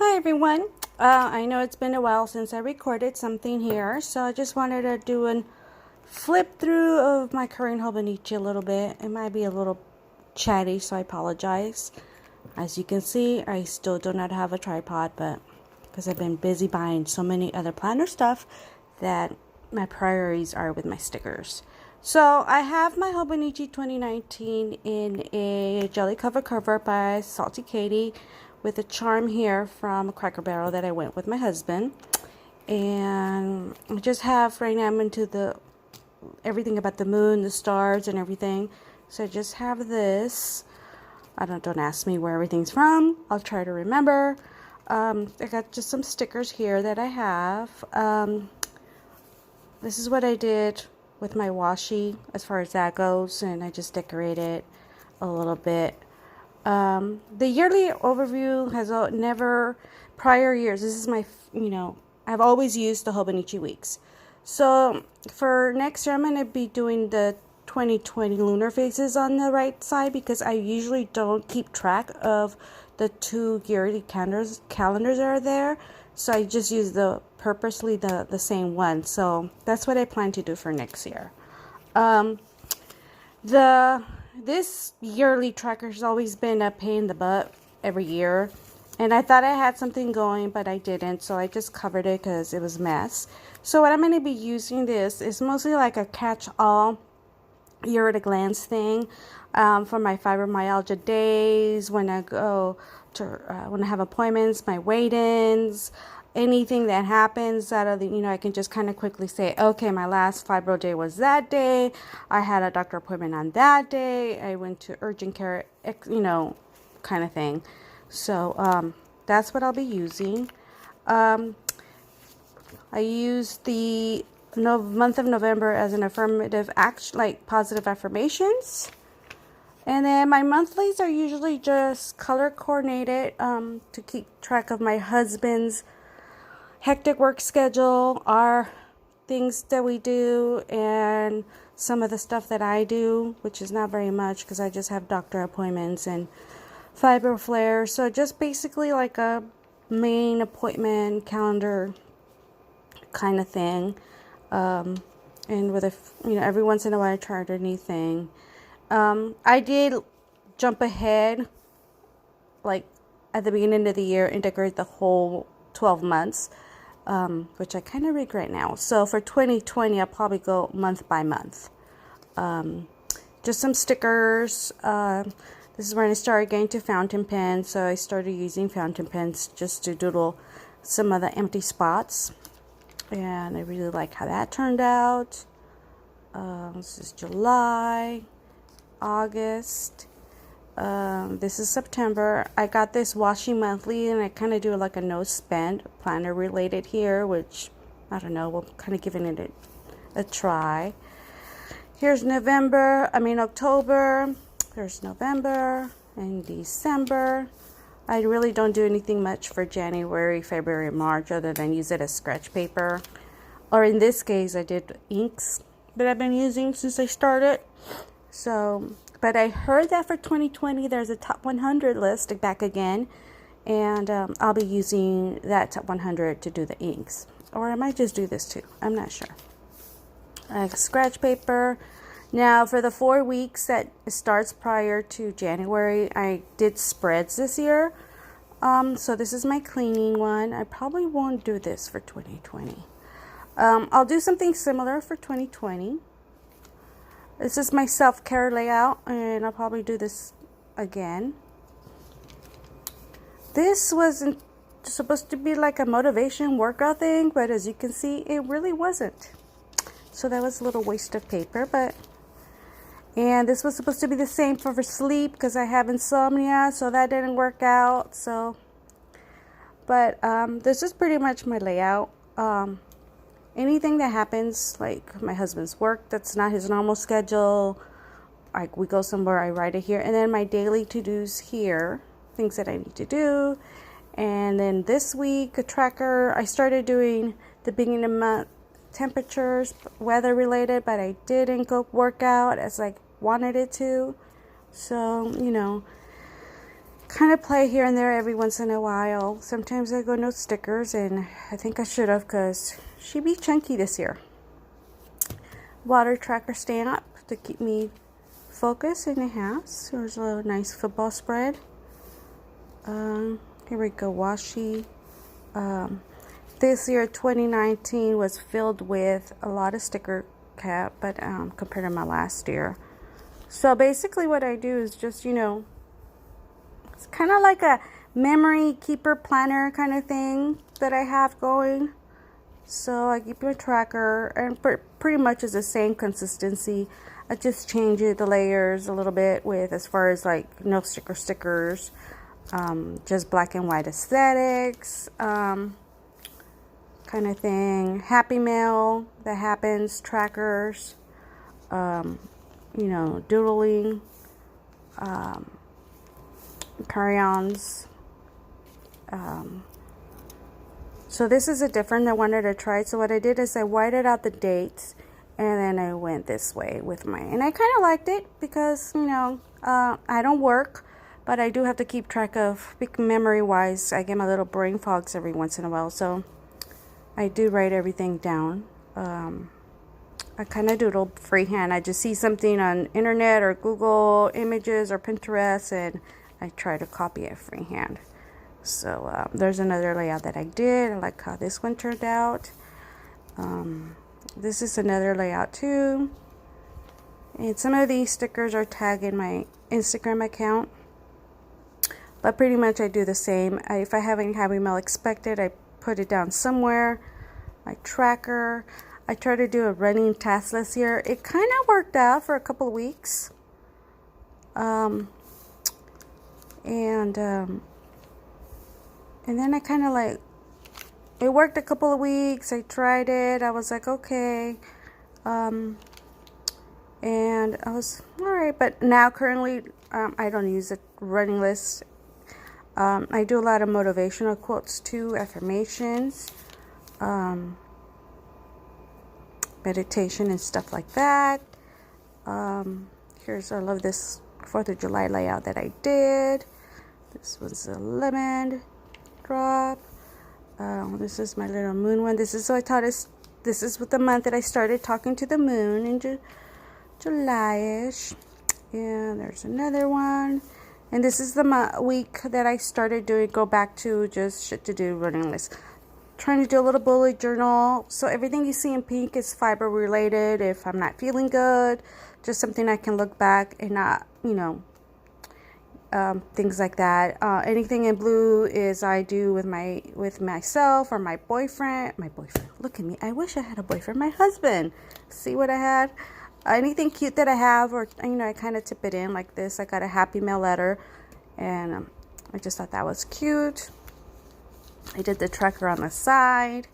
Hi everyone. I know it's been a while since I recorded something here, so I just wanted to do a flip through of my current Hobonichi a little bit. It might be a little chatty, so I apologize. As you can see, I still do not have a tripod, but because I've been busy buying so many other planner stuff that my priorities are with my stickers. So I have my Hobonichi 2019 in a jelly cover by Salty Katie with a charm here from Cracker Barrel that I went with my husband. And I just have, right now I'm into the everything about the moon, the stars and everything. So I just have this. Don't ask me where everything's from. I'll try to remember. I got just some stickers here that I have. This is what I did with my washi as far as that goes, and I just decorated a little bit. The yearly overview has never, prior years, this is my, I've always used the Hobonichi Weeks. So for next year, I'm going to be doing the 2020 lunar phases on the right side because I usually don't keep track of the two yearly calendars that are there. So I just use purposely the same one. So that's what I plan to do for next year. This yearly tracker has always been a pain in the butt every year. And I thought I had something going, but I didn't. So I just covered it because it was a mess. So what I'm going to be using this is mostly like a catch-all year at a glance thing for my fibromyalgia days, when I go to, when I have appointments, my wait-ins, anything that happens out of the, I can just kind of quickly say, okay, my last fibro day was that day. I had a doctor appointment on that day. I went to urgent care, kind of thing. So that's what I'll be using. I use the month of November as an affirmative action, like positive affirmations. And then my monthlies are usually just color coordinated to keep track of my husband's hectic work schedule, our things that we do, and some of the stuff that I do, which is not very much because I just have doctor appointments and fibro flares. So just basically like a main appointment calendar kind of thing. And with every once in a while I try anything. I did jump ahead, like at the beginning of the year, and decorate the whole 12 months, which I kind of regret now. So for 2020, I'll probably go month by month. Just some stickers. This is when I started getting to fountain pens. So I started using fountain pens just to doodle some of the empty spots. And I really like how that turned out. This is July, August. This is September. I got this washi monthly, and I kind of do like a no spend planner related here, which I don't know, we're kind of giving it a try. Here's October. There's November and December. I really don't do anything much for January, February, March other than use it as scratch paper. Or in this case, I did inks that I've been using since I started. So, but I heard that for 2020, there's a top 100 list back again. And I'll be using that top 100 to do the inks. Or I might just do this too. I'm not sure. Scratch paper. Now, for the 4 weeks that starts prior to January, I did spreads this year. So this is my cleaning one. I probably won't do this for 2020. I'll do something similar for 2020. This is my self-care layout, and I'll probably do this again. This wasn't supposed to be like a motivation workout thing, but as you can see, it really wasn't. So that was a little waste of paper, and this was supposed to be the same for sleep because I have insomnia, so that didn't work out. But this is pretty much my layout. Anything that happens, like my husband's work that's not his normal schedule, like we go somewhere, I write it here. And then my daily to-dos here, things that I need to do. And then this week, a tracker. I started doing the beginning of month temperatures, weather related, but I didn't go work out as I wanted it to. So, kind of play here and there every once in a while. Sometimes I go no stickers, and I think I should have because she be chunky this year. Water tracker stamp to keep me focused in the house. There's a nice football spread. Here we go, washi. This year, 2019, was filled with a lot of sticker cap, but compared to my last year. So basically what I do is just, it's kind of like a memory keeper planner kind of thing that I have going. So I keep a tracker, and pretty much is the same consistency. I just change it, the layers a little bit with as far as like no stickers, just black and white aesthetics, kind of thing. Happy Mail that happens, trackers, doodling, crayons. So this is a different I wanted to try. So what I did is I whited out the dates, and then I went this way with mine. And I kind of liked it because, I don't work, but I do have to keep track of, memory-wise, I get my little brain fogs every once in a while. So I do write everything down. I kind of doodle freehand. I just see something on internet or Google Images or Pinterest, and I try to copy it freehand. So there's another layout that I did. I like how this one turned out. This is another layout too. And some of these stickers are tagged in my Instagram account. But pretty much I do the same. If I have any Happy Mail expected, I put it down somewhere. My tracker. I tried to do a running task list here. It kind of worked out for a couple of weeks. And then I kind of like, it worked a couple of weeks. I tried it. I was like, okay. And I was, all right. But now currently, I don't use a running list. I do a lot of motivational quotes too, affirmations, meditation and stuff like that. I love this 4th of July layout that I did. This was a lemon drop. This is my little moon one. This is with the month that I started talking to the moon in July-ish. And there's another one. And this is the week that I started go back to just shit to do running list. Trying to do a little bullet journal. So everything you see in pink is fiber related. If I'm not feeling good, just something I can look back and not, things like that. Anything in blue is I do with myself or my boyfriend. Look at me. I wish I had a boyfriend. My husband. See what I had? Anything cute that I have, or I kind of tip it in like this. I got a Happy Mail letter, and I just thought that was cute. I did the tracker on the side.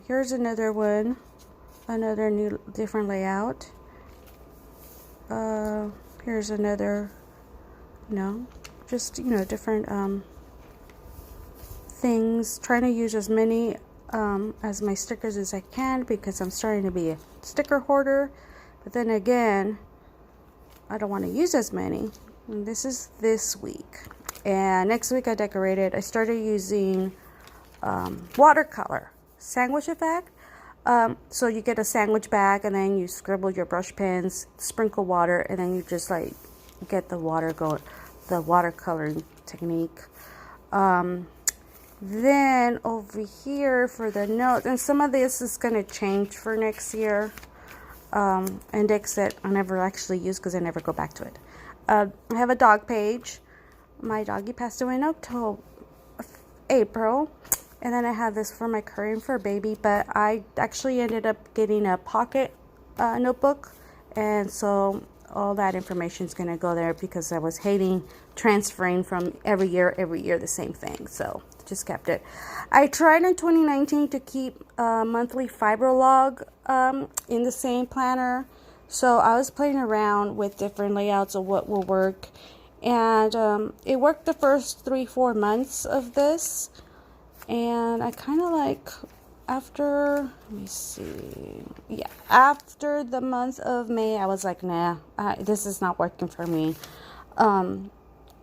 Here's another one, another new different layout. Here's another, different things. Trying to use as many as my stickers as I can because I'm starting to be a sticker hoarder. But then again, I don't want to use as many. And this is this week. And next week I decorated. I started using watercolor sandwich effect. So you get a sandwich bag, and then you scribble your brush pens, sprinkle water, and then you just like get the water going, the watercoloring technique. Then over here for the notes, and some of this is going to change for next year. Index that I never actually use because I never go back to it. I have a dog page. My doggy passed away in April. And then I have this for my current fur baby. But I actually ended up getting a pocket notebook. And so all that information is going to go there because I was hating transferring from every year the same thing. So just kept it. I tried in 2019 to keep a monthly fiber log in the same planner. So I was playing around with different layouts of what will work. And it worked the first 3-4 months of this. And I kind of like after the month of May, I was like, nah, this is not working for me.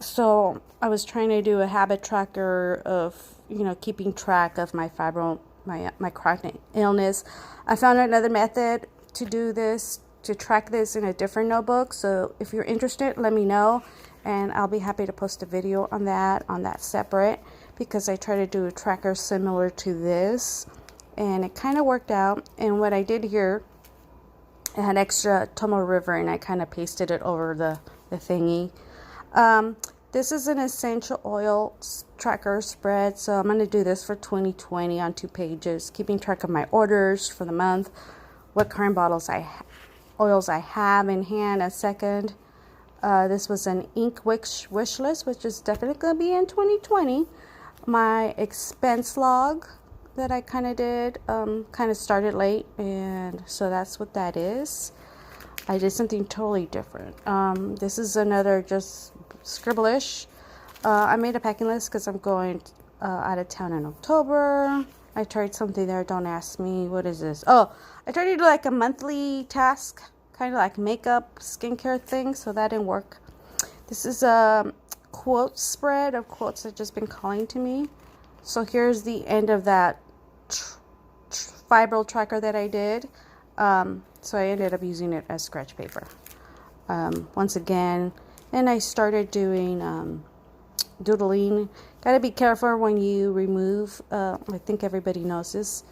So I was trying to do a habit tracker of, keeping track of my my chronic illness. I found another method to do this, to track this in a different notebook. So if you're interested, let me know, and I'll be happy to post a video on that separate, because I try to do a tracker similar to this, and it kind of worked out. And what I did here, I had extra Tomo River, and I kind of pasted it over the thingy. This is an essential oil tracker spread, so I'm going to do this for 2020 on 2 pages, keeping track of my orders for the month, what current oils I have in hand. A second, this was an ink wish list, which is definitely going to be in 2020. My expense log that I kind of did, kind of started late, and so that's what that is. I did something totally different. This is another just scribblish. I made a packing list because I'm going out of town in October. I tried something there. Don't ask me. What is this? Oh, I tried to do like a monthly task, kind of like makeup, skincare thing. So that didn't work. This is a quote spread of quotes that just been calling to me. So here's the end of that fibro tracker that I did. So I ended up using it as scratch paper. Once again, and I started doing doodling. Gotta be careful when you remove, I think everybody knows this,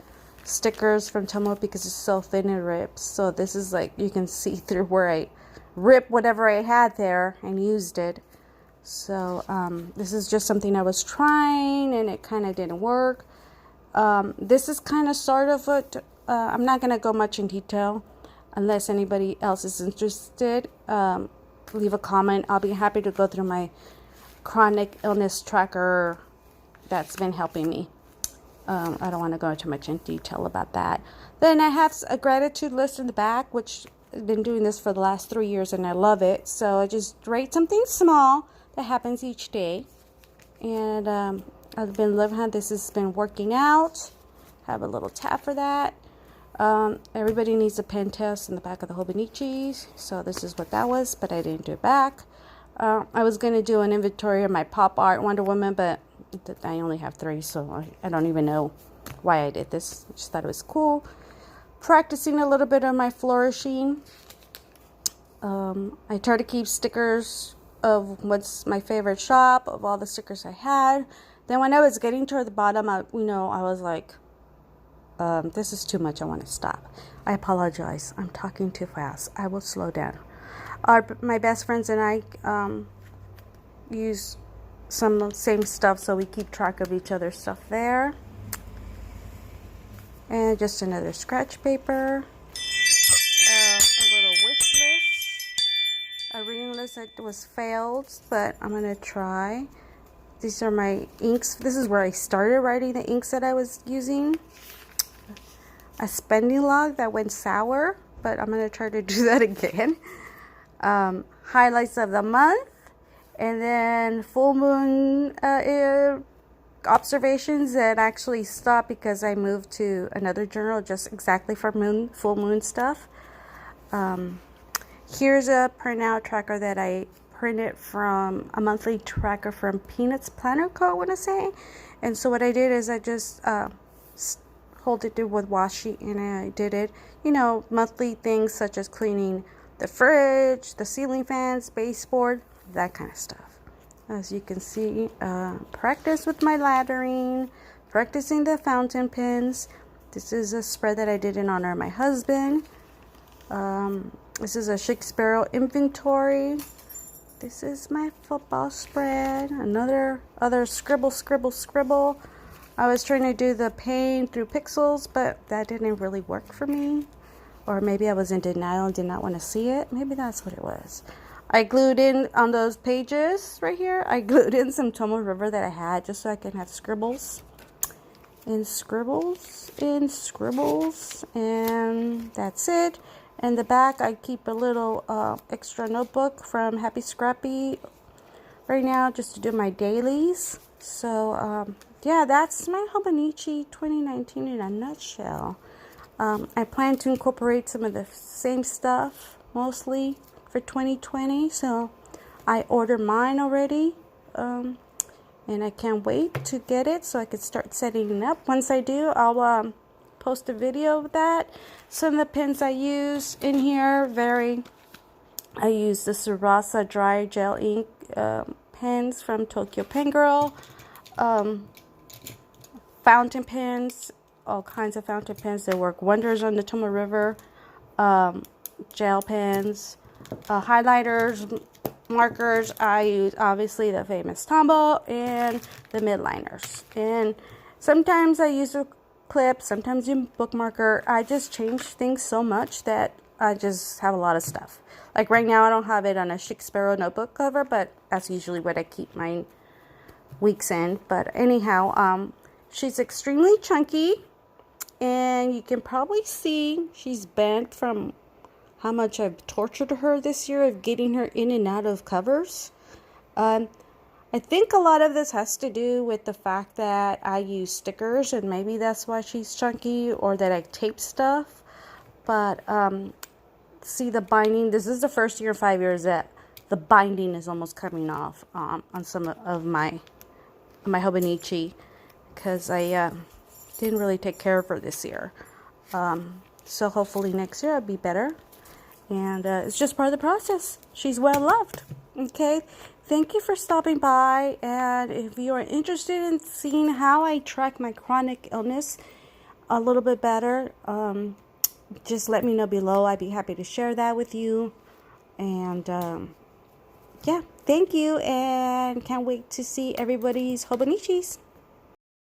stickers from Tomo, because it's so thin it rips. So this is like, you can see through where I ripped whatever I had there and used it. So this is just something I was trying, and it kind of didn't work. This is kind of sort of I'm not going to go much in detail unless anybody else is interested. Leave a comment. I'll be happy to go through my chronic illness tracker that's been helping me. I don't want to go into much in detail about that. Then I have a gratitude list in the back, which I've been doing this for the last 3 years, and I love it. So I just write something small that happens each day. And I've been loving how this has been working out. Have a little tab for that. Everybody needs a pen test in the back of the Hobonichi, so this is what that was, but I didn't do it back. I was going to do an inventory of my pop art Wonder Woman, but I only have 3, so I don't even know why I did this. I just thought it was cool. Practicing a little bit of my flourishing. I try to keep stickers of what's my favorite shop, of all the stickers I had. Then when I was getting toward the bottom, I was like, this is too much. I want to stop. I apologize. I'm talking too fast. I will slow down. My best friends and I use some same stuff, so we keep track of each other's stuff there. And just another scratch paper. A little wish list. A reading list that was failed, but I'm going to try. These are my inks. This is where I started writing the inks that I was using. A spending log that went sour, but I'm going to try to do that again. Highlights of the month, and then full moon observations that actually stopped because I moved to another journal just exactly for full moon stuff. Here's a printout tracker that I printed from a monthly tracker from Peanuts Planner Co., I want to say. And so what I did is I just hold it with washi, and I did it, monthly things such as cleaning the fridge, the ceiling fans, baseboard, that kind of stuff. As you can see, practice with my laddering, practicing the fountain pens. This is a spread that I did in honor of my husband. This is a Shakespeare inventory. This is my football spread. Other scribble. I was trying to do the paint through pixels, but that didn't really work for me. Or maybe I was in denial and did not want to see it. Maybe that's what it was. I glued in on those pages right here. I glued in some Tomo River that I had just so I can have scribbles. And scribbles. And that's it. In the back, I keep a little extra notebook from Happy Scrappy right now just to do my dailies. So, yeah, that's my Hobonichi 2019 in a nutshell. I plan to incorporate some of the same stuff, mostly, for 2020. So, I ordered mine already, and I can't wait to get it so I can start setting it up. Once I do, I'll post a video of that. Some of the pens I use in here vary. I use the Sarasa Dry Gel Ink pens from Tokyo Pen Girl. Fountain pens, all kinds of fountain pens. They work wonders on the Tomoe River. Gel pens, highlighters, markers. I use obviously the famous Tombow and the midliners. And sometimes I use a clip, sometimes a bookmarker. I just change things so much that I just have a lot of stuff. Like right now I don't have it on a Chic Sparrow notebook cover, but that's usually what I keep my weeks in. But anyhow, she's extremely chunky, and you can probably see she's bent from how much I've tortured her this year of getting her in and out of covers. I think a lot of this has to do with the fact that I use stickers, and maybe that's why she's chunky, or that I tape stuff. But see the binding. This is the first year in 5 years that the binding is almost coming off on some of my Hobonichi, because I didn't really take care of her this year. So hopefully next year I'll be better. And it's just part of the process. She's well loved. Okay. Thank you for stopping by. And if you are interested in seeing how I track my chronic illness a little bit better, just let me know below. I'd be happy to share that with you. And yeah, thank you. And can't wait to see everybody's Hobonichis.